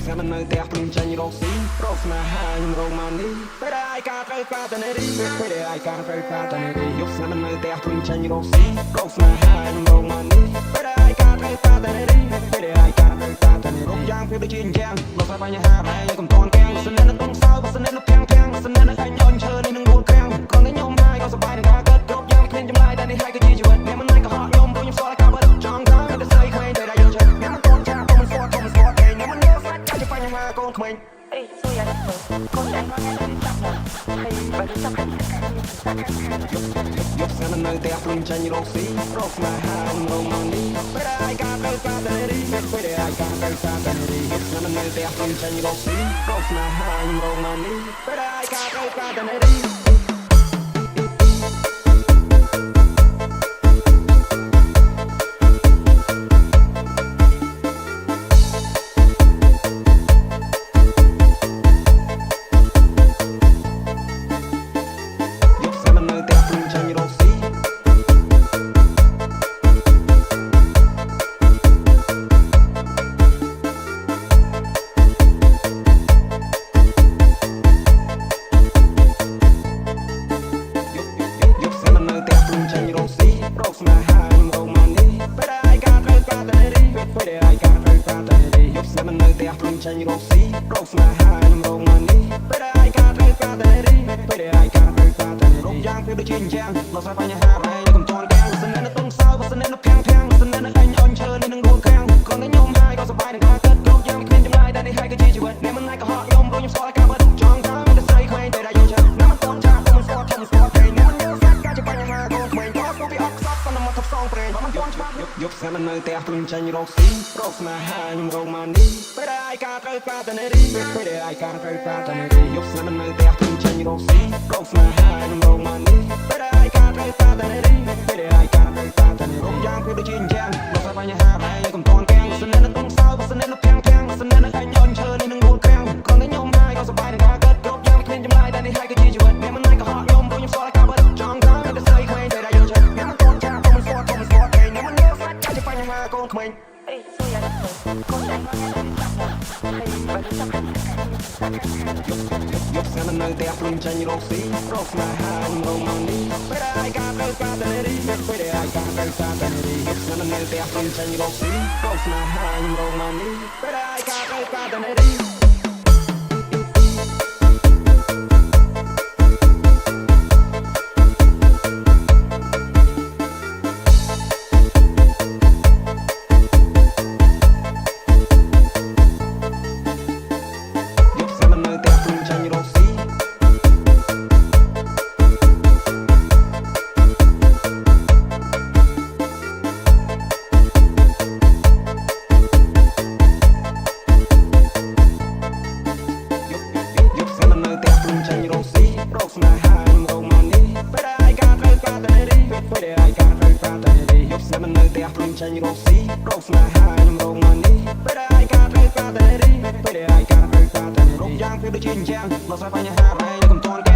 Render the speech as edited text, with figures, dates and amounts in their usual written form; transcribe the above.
ស្ងាត់នៅផ្ទះព្រមចាញ់រកស៊ីរកស្នេហាខ្ញុំរងមកនេះពេលដែលឯកាត្រូវការតែនារីពេលដែលឯកាត្រូវការតែនារីយកស្ងាត់នៅផ្ទះព្រមចាញ់រកស៊ីរកស្នេហាខ្ញុំរងមកនេះពេលដែលឯកាត្រូវការតែនារីពេលដែលឯកាត្រូវការតែនារីយ៉ាងពេលដូចជាអញ្ចឹងបើស្អាតបញ្ហាហើយកុំតន់កាំងសិននៅក្នុងសៅបើសិននៅលុបធាំងធាំងសិននៅឯងអន់ឈើនេះនឹងរួចក្រាំងគ្រាន់តែខ្ញុំហើយក៏សប្បាយនឹងការកើតគ្រប់យ៉ាងគ្មានចម្លើយតែនេះហើយគឺជាជីវិតអ្នកមិនណាក៏ហត់ខ្ញុំព្រោះខ្ញុំស្គាល់ការពិតចង់ទៅតែស្អីក្មេងតែយកចិត្តអ្នកមិនតន់ចាស់ខ្ញុំមិនស្គាល់ខ្ញុំមិនស្គាល់គេអ្នកមិនយល់ស្អាតជាបញ្ហាកូនក្មេងអេសួរយ៉ាងណាកូនឯងមកថ្ងៃនេះចាប់មកហើយបើចាប់ខាងយកស្ងាត់នៅផ្ទះព្រមចាញ់រកស៊ីរកស្នេហាខ្ញុំរងមកនេះពេលដែលឯកាត្រូវការតែនារីពេលដែលឯកាត្រូវការតែនារីយកស្ងាត់នៅផ្ទះព្រមចាញ់រកស៊ីរកស្នេហាខ្ញុំរងមកនេះពេលដែលឯកាត្រូវការតែនារីរកស្នេហាខ្ញុំរងមកនេះពេលដែលឯកាត្រូវការតែនារីពេលដែលឯកាត្រូវការតែនារីយកស្នាមនៅផ្ទះព្រមចាញ់រកស៊ីរកស្នេហាខ្ញុំរងមកនេះពេលដែលឯកាត្រូវការតែនារីពេលដែលឯកាត្រូវការតែនារីយ៉ាងពេលដូចជាអញ្ចឹងបើស្អាតបញ្ហាហើយកុំតន់កាំងសិននៅក្នុងសៅបើសិននៅខាងខាងសិននៅឯងអន់ឈើនេះនឹងរួចក្រាំងគ្រាន់តែខ្ញុំហើយក៏សប្បាយនឹងការកើតគ្រប់យ៉ាងគ្មានចម្លើយតែនេះហើយគឺជាជីវិតអ្នកមិនណាក៏ហត់ខ្ញុំព្រោះខ្ញុំស្គាល់ការពិតចង់ទៅតែស្អីក្មេងតែយកចិត្តអ្នកមិនតន់ចាស់ខ្ញុំមិនស្គាល់ខ្ញុំមិនស្គាល់គេអ្នកមិនយល់ស្អាតការជាបញ្ហាកូនក្មេងក៏ពួកវាអត់ខ្សត់ប៉ុន្តែមកថប់សងព្រេងបើមិនតន់ច្បាស់យកស្ងាត់នៅផ្ទះព្រមចាញ់រកស៊ីរកស្នេហាខ្ញុំរងមកនេះពេលដែលឯកាត្រូវការតែនារីពេលដែលឯកាត្រូវការតែនារីយកស្ងាត់នៅផ្ទះព្រមចាញ់រកស៊ីរកស្នេហាខ្ញុំរងមកនេះពេលដែលឯកាត្រូវការតែនារីពេលដែលឯកាត្រូវការតែនារីយ៉ាងពេលដូចជាអញ្ចឹងបើស្អាតបញ្ហាហើយកុំតន់កាំងសិននៅក្នុងសៅបើសិននៅខាងខាងសិននៅឯងអន់ឈើនេះនឹងរួចក្រាំងគ្រាន់តែខ្ញុំហើយក៏សប្បាយនឹងការកើតគ្រប់យ៉ាងគ្មានចម្លើយតែនេះហើយគឺជាជីវិតអ្នកមិនណាក៏ហត់ខ្ញុំព្រោះខ្ញុំស្គាល់ការពិតចង់ទៅតែស្អីក្មេងតែយកចិត្តអ្នកមិនតន់ចាស់ខ្ញុំមិនស្គាល់ខ្ញុំមិនស្គាល់គេអ្នកមិនយល់ស្អាតជាបញ្ហាកូនក្មេងអេសួរយ៉ាងណាកូនឯងមកថ្ងៃនេះចាប់មកហើយបើចាប់ខាងយកស្នាមនៅផ្ទះព្រមចាញ់រកស៊ីរកស្នេហាខ្ញុំរងមកនេះពេលដែលឯកាត្រូវការតែនារីពេលដែលឯកាត្រូវការតែនារីយកស្នាមនៅផ្ទះព្រមចាញ់រកស៊ីរកស្នេហាខ្ញុំរងមកនេះពេលដែលឯកាត្រូវការតែនារីរកស្នេហាខ្ញុំរងមកនេះពេលដែលឯកាត្រូវការតែនារីពេលដែលឯកាត្រូវការតែនារីយកស្នាមនៅផ្ទះព្រមចាញ់រកស៊ីរកស្នេហាខ្ញុំរងមកនេះពេលដែលឯកាត្រូវការតែនារីពេលដែលឯកាត្រូវការតែនារីយ៉ាងពេលដូចជាអញ្ចឹងបើស្អាតបញ្ហាហើយកុំតន់